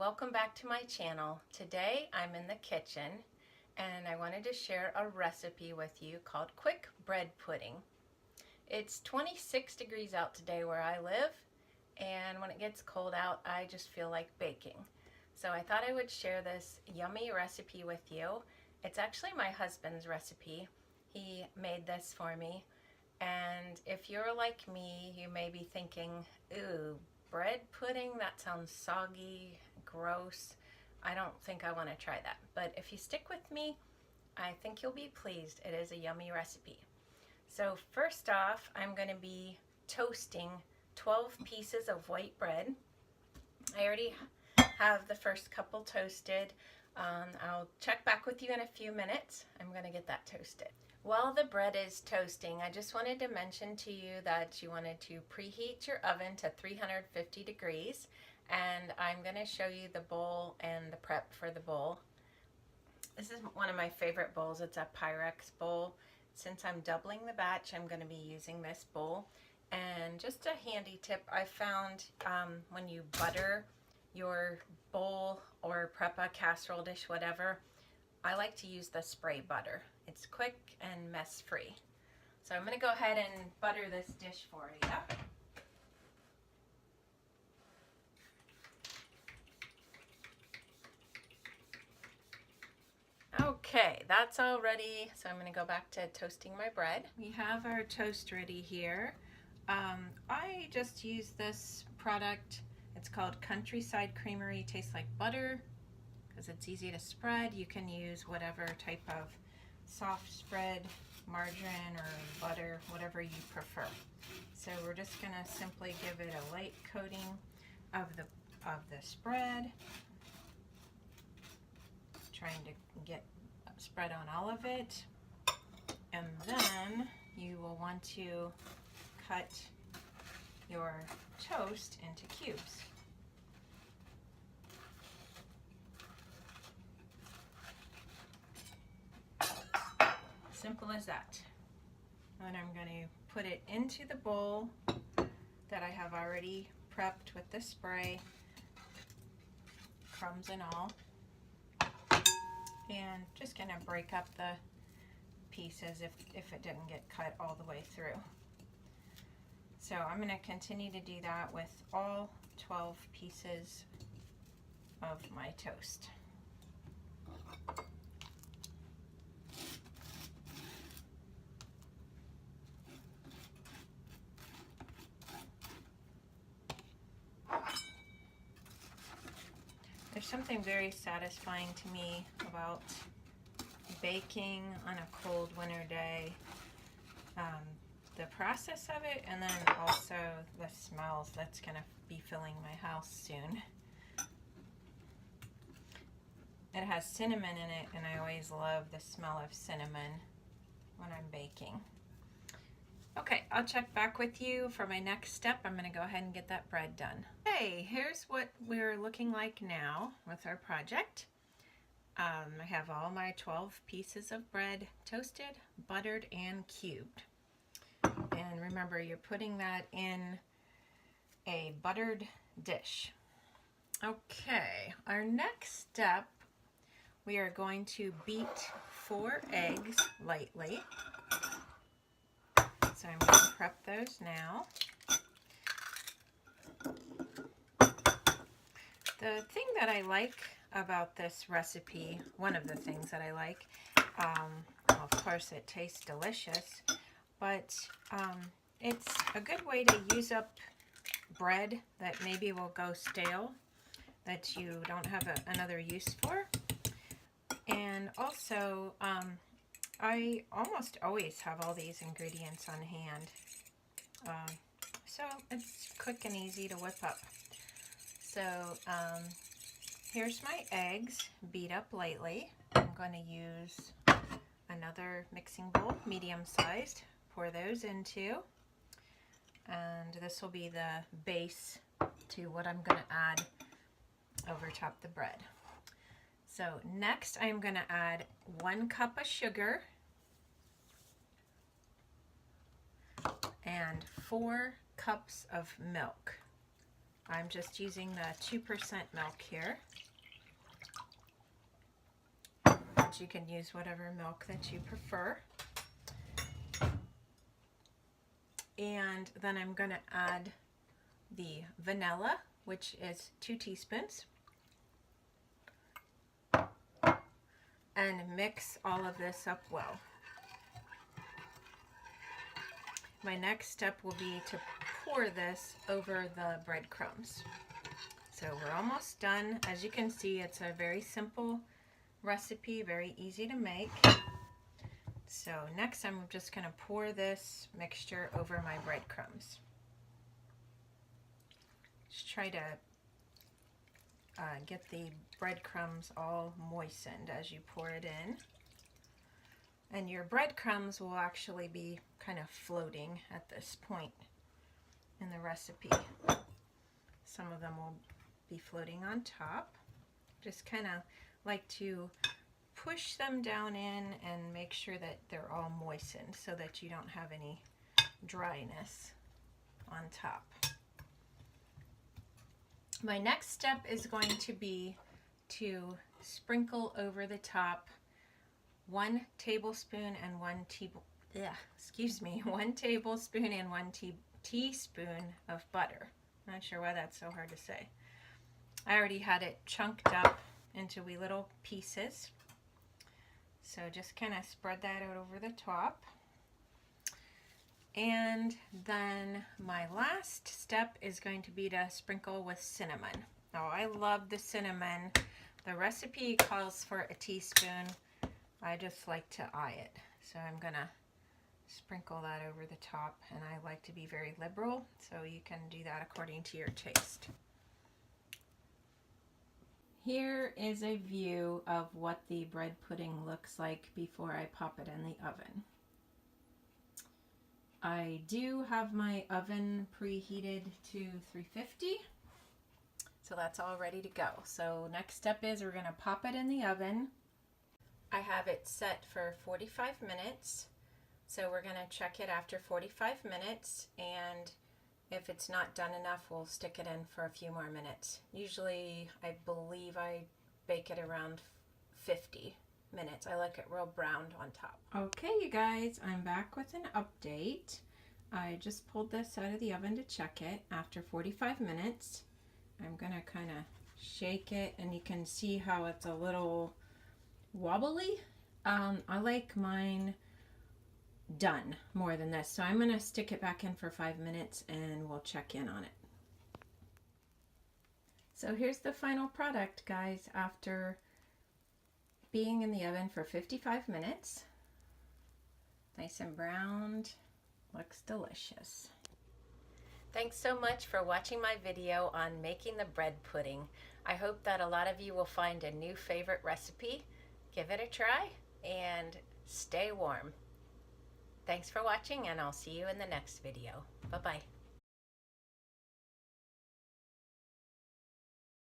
welcome back to my channel. Today I'm in the kitchen and I wanted to share a recipe with you called quick bread pudding. It's 26 degrees out today where I live, and when it gets cold out I just feel like baking. So I thought I would share this yummy recipe with you. It's actually my husband's recipe. He made this for me, and if you're like me, you may be thinking, ooh, bread pudding, that sounds soggy, gross. I don't think I want to try that. But if you stick with me, I think you'll be pleased. It is a yummy recipe. So first off, I'm going to be toasting 12 pieces of white bread. I already have the first couple toasted. I'll check back with you in a few minutes. I'm going to get that toasted. While the bread is toasting, I just wanted to mention to you that you wanted to preheat your oven to 350 degrees, and I'm going to show you the bowl and the prep for the bowl. This is one of my favorite bowls. It's a Pyrex bowl. Since I'm doubling the batch, I'm going to be using this bowl. And just a handy tip I found, when you butter your bowl or prep a casserole dish, whatever, I like to use the spray butter. It's quick and mess-free. So I'm going to go ahead and butter this dish for you. Okay, that's all ready. So I'm going to go back to toasting my bread. We have our toast ready here. I just use this product. It's called Countryside Creamery. Tastes like butter because it's easy to spread. You can use whatever type of soft spread, margarine or butter, whatever you prefer. So we're just going to simply give it a light coating of the spread, trying to get spread on all of it. And then you will want to cut your toast into cubes. Simple as that. And I'm going to put it into the bowl that I have already prepped with the spray, crumbs and all, and just going to break up the pieces if it didn't get cut all the way through. So I'm going to continue to do that with all 12 pieces of my toast. There's something very satisfying to me about baking on a cold winter day. The process of it, and then also the smells that's going to be filling my house soon. It has cinnamon in it, and I always love the smell of cinnamon when I'm baking. Okay, I'll check back with you for my next step. I'm going to go ahead and get that bread done. Okay, here's what we're looking like now with our project. I have all my 12 pieces of bread toasted, buttered, and cubed. And remember, you're putting that in a buttered dish. Okay, our next step, we are going to beat 4 eggs lightly. So I'm going to prep those now. The thing that I like about this recipe, one of the things that I like, well, of course it tastes delicious, but it's a good way to use up bread that maybe will go stale, that you don't have another use for. And also, I almost always have all these ingredients on hand, so it's quick and easy to whip up. So here's my eggs beat up lightly. I'm going to use another mixing bowl, medium sized, pour those into, and this will be the base to what I'm going to add over top the bread. So next I'm going to add 1 cup of sugar and 4 cups of milk. I'm just using the 2% milk here. But you can use whatever milk that you prefer. And then I'm going to add the vanilla, which is 2 teaspoons. And mix all of this up well. My next step will be to pour this over the breadcrumbs. So we're almost done. As you can see, it's a very simple recipe, very easy to make. So next I'm just going to pour this mixture over my breadcrumbs. Just try to get the breadcrumbs all moistened as you pour it in. And your breadcrumbs will actually be kind of floating at this point in the recipe. Some of them will be floating on top. Just kind of like to push them down in and make sure that they're all moistened so that you don't have any dryness on top. My next step is going to be to sprinkle over the top 1 tablespoon and 1 tablespoon and 1 teaspoon of butter. Not sure why that's so hard to say. I already had it chunked up into wee little pieces. So just kind of spread that out over the top. And then my last step is going to be to sprinkle with cinnamon. Oh, I love the cinnamon. The recipe calls for a teaspoon. I just like to eye it. So I'm gonna sprinkle that over the top, and I like to be very liberal, so you can do that according to your taste. Here is a view of what the bread pudding looks like before I pop it in the oven. I do have my oven preheated to 350, so that's all ready to go. So next step is we're going to pop it in the oven. I have it set for 45 minutes, so we're going to check it after 45 minutes, and if it's not done enough, we'll stick it in for a few more minutes. Usually, I believe I bake it around 50 minutes. I like it real browned on top. Okay, you guys, I'm back with an update. I just pulled this out of the oven to check it after 45 minutes. I'm gonna kind of shake it, and you can see how it's a little wobbly. I like mine done more than this, so I'm gonna stick it back in for 5 minutes and we'll check in on it. So here's the final product, guys, after being in the oven for 55 minutes. Nice and browned, looks delicious. Thanks so much for watching my video on making the bread pudding. I hope that a lot of you will find a new favorite recipe. Give it a try and stay warm. Thanks for watching, and I'll see you in the next video. Bye-bye.